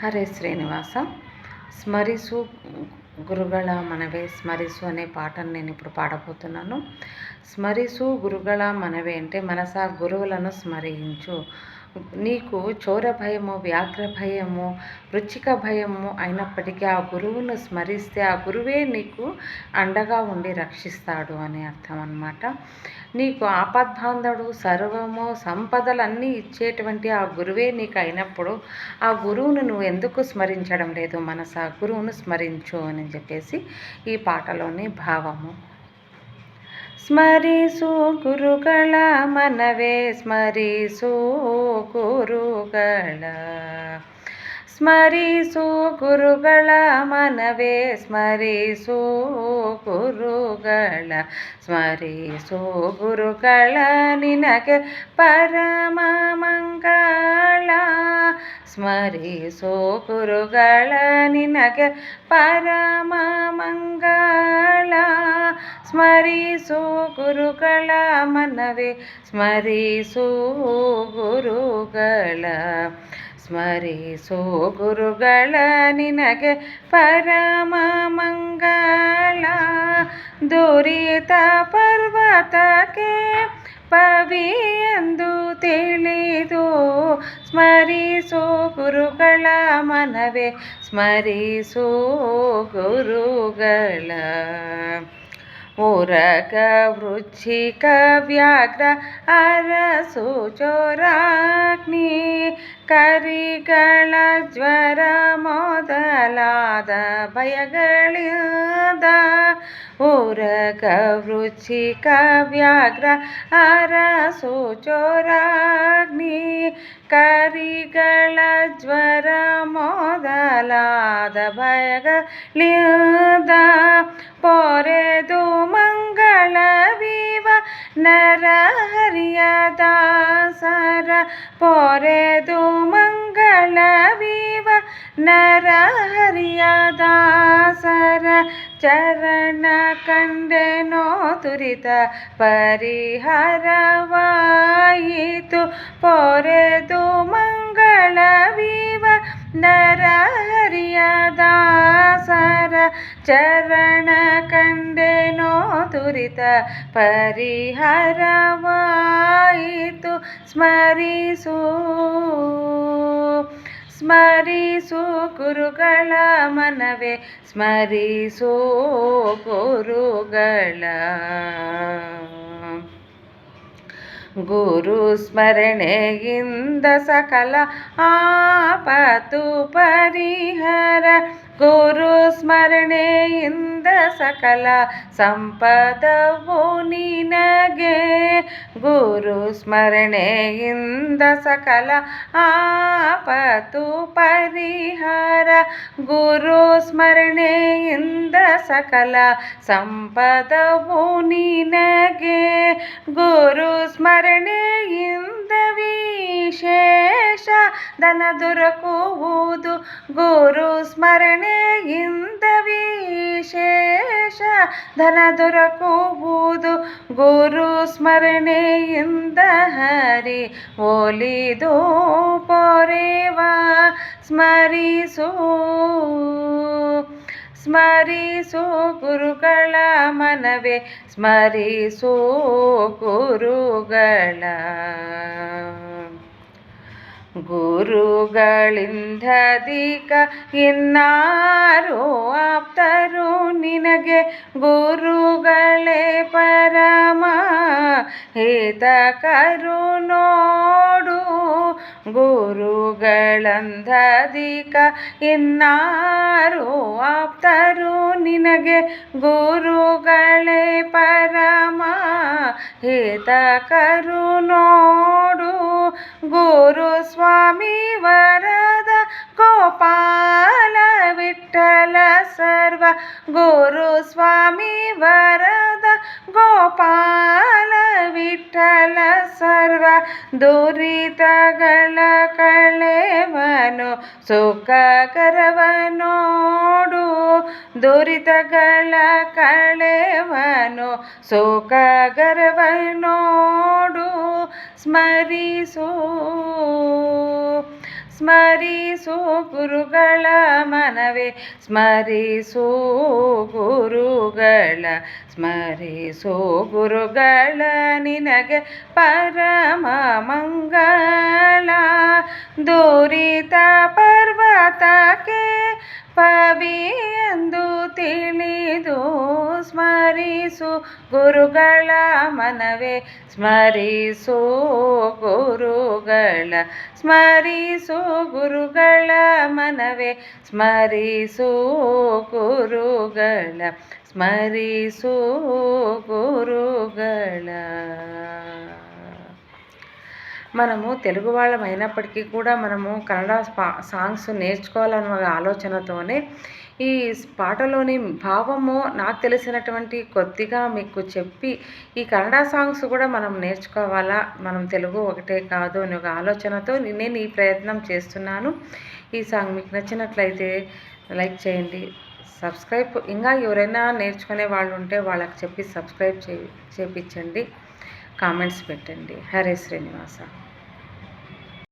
ಹರೇ ಶ್ರೀನಿವಾಸ. స్మరిసు గురుಗಳ మనవే స్మరిసు అనే పాటను నేను ఇప్పుడు పాడబోతున్నాను. స్మరిసు గురుಗಳ మనవే అంటే మనసా గురువులను స్మరించు. నీకు చోర భయము, వ్యాఘ్ర భయము, వృచ్చిక భయము అయినప్పటికీ ఆ గురువును స్మరిస్తే ఆ గురువే నీకు అండగా ఉండి రక్షిస్తాడు అనే అర్థం అన్నమాట. నీకు ఆపద్బాంధవుడు, సర్వము సంపదలన్నీ ఇచ్చేటువంటి ఆ గురువే నీకు అయినప్పుడు ఆ గురువును నువ్వు ఎందుకు స్మరించడం లేదు? మనసా గురువును స్మరించు అని చెప్పేసి ఈ పాటలోని భావము. ಸ್ಮರಿಸು ಗುರುಗಳ ಮನವೇ ಸ್ಮರಿಸು ಗುರುಗಳ, ಸ್ಮರಿಸು ಗುರುಗಳ ಮನವೇ ಸ್ಮರಿಸು ಗುರುಗಳ, ಸ್ಮರಿಸು ಗುರುಗಳ ನಿನಗೆ ಪರಮ ಮಂಗಳ, ಸ್ಮರಿಸು ಗುರುಗಳ ನಿನಗೆ ಪರಮ ಮಂಗಳ, ಸ್ಮರಿಸು ಗುರುಗಳ ಮನವೇ ಸ್ಮರಿಸು ಗುರುಗಳ, ಸ್ಮರಿಸು ಗುರುಗಳ ನಿನಗೆ ಪರಮ ಮಂಗಳ, ದುರಿತ ಪರ್ವತಕ್ಕೆ ಪವಿ ಎಂದು ತಿಳಿದು ಸ್ಮರಿಸು ಗುರುಗಳ ಮನವೇ ಸ್ಮರಿಸು ಗುರುಗಳ, ಊರಗ ವೃಚ್ಚಿಕ ವ್ಯಾಘ್ರ ಅರಸು ಚೋರಾಗ್ನಿ ಕರಿಗಳ ಜ್ವರ ಮೊದಲಾದ ಭಯಗಳಿಂದ, ಊರಗ ವೃಚ್ಚಿಕ ವ್ಯಾಘ್ರ ಅರಸು ಚೋರಾಗ್ನಿ ಕರಿಗಳ ಜ್ವರ ಮೊದಲಾದ ಭಯಗಳಿಂದ, ಪೊರೆದು ಮಂಗಳವೀವ ನರಹರಿಯ ದಾಸರ, ಪೊರೆದು ಮಂಗಳವೀವ ನರಹರಿಯ ದಾಸರ, ಚರಣ ಕಂಡೆನೋ ದುರಿತ ಪರಿಹಾರವಾಯಿತು, ಪೊರೆದು ಮಂಗಳವೀವ ನರಹರಿಯ ದಾಸರ, ಚರಣ ಕಂಡೆನೋ ದುರಿತ ಪರಿಹಾರವಾಯಿತು, ಸ್ಮರಿಸು ಸ್ಮರಿಸು ಗುರುಗಳ ಮನವೇ ಸ್ಮರಿಸು ಗುರುಗಳ, ಗುರು ಸ್ಮರಣೆಯಿಂದ ಸಕಲ ಆಪತ್ತು ಪರಿಹಾರ, ಗುರು ಸ್ಮರಣೆಯಿಂದ ಸಕಲ ಸಂಪದವು ನಿನಗೆ, ಗುರು ಸ್ಮರಣೆಯಿಂದ ಸಕಲ ಆಪತ್ತು ಪರಿಹಾರ, ಗುರು ಸ್ಮರಣೆಯಿಂದ ಸಕಲ ಸಂಪದವು ನಿನಗೆ, ಗುರು ಸ್ಮರಣೆಯಿಂದ ವಿಶೇಷ ಧನ ದೊರಕುವುದು, ಗುರು ಸ್ಮರಣೆಯಿಂದ ವಿಶೇಷ ಧನ ದೊರಕುವುದು, ಗುರು ಸ್ಮರಣೆಯಿಂದ ಹರಿ ಒಲಿದು ಪೊರೆವ, ಸ್ಮರಿಸು ಸ್ಮರಿಸು ಗುರುಗಳ ಮನವೇ ಸ್ಮರಿಸು ಗುರುಗಳ, ಗುರುಗಳಿಂದಧಿಕ ಇನ್ನಾರು ಆಪ್ತರು ನಿನಗೆ, ಗುರುಗಳೇ ಪರಮ ಹಿತಕರು ನೋಡು, ಗುರುಗಳಂದಧಿಕ ಇನ್ನಾರು ಆಪ್ತರು ನಿನಗೆ, ಗುರುಗಳೇ ಪರಮ ಹಿತಕರು ನೋಡು, ಗುರು ಸ್ವಾಮಿ ವರದ ಗೋಪಾಲ ವಿಠಲ ಸರ್ವ, ಗುರು ಸ್ವಾಮಿ ವರದ ಗೋಪಾಲ ವಿಠಲ ಸರ್ವ, ದುರಿತಗಳ ಕಳೆವನು ಸುಖಕರವನೋಡು, ದುರಿತಗಳ ಕಳೆವನು ಸುಖಕರವನೋಡು, ಸ್ಮರಿಸು ಸ್ಮರಿಸು ಗುರುಗಳ ಮನವೇ ಸ್ಮರಿಸು ಗುರುಗಳ ಸ್ಮರಿಸು ಗುರುಗಳ ನಿನಗೆ ಪರಮ ಮಂಗಳ ದುರಿತ ಪರ್ವತಕ್ಕೆ ಪವಿ ಎಂದು ತಿಳಿದು ಸ್ಮರಿಸು ಗುರುಗಳ ಮನವೇ ಸ್ಮರಿಸು ಗುರುಗಳ ಸ್ಮರಿಸು ಗುರುಗಳ ಮನವೇ ಸ್ಮರಿಸು ಗುರುಗಳ ಸ್ಮರಿಸು ಗುರುಗಳ. మనము తెలుగు వాళ్ళం అయినప్పటికీ కూడా మనము కన్నడ సాంగ్స్ నేర్చుకోవాలన్న ఆలోచనతోనే ఈ పాటలోని భావము నాకు తెలిసినటువంటి కొద్దిగా మీకు చెప్పి ఈ కన్నడ సాంగ్స్ కూడా మనం నేర్చుకోవాలా, మనం తెలుగు ఒకటే కాదు అనే ఒక ఆలోచనతో నేను ఈ ప్రయత్నం చేస్తున్నాను. ఈ సాంగ్ మీకు నచ్చినట్లయితే లైక్ చేయండి, సబ్స్క్రైబ్, ఇంకా ఎవరైనా నేర్చుకునే వాళ్ళు ఉంటే వాళ్ళకి చెప్పి సబ్స్క్రైబ్ చేయించండి, కామెంట్స్ పెట్టండి. హరే శ్రీనివాస.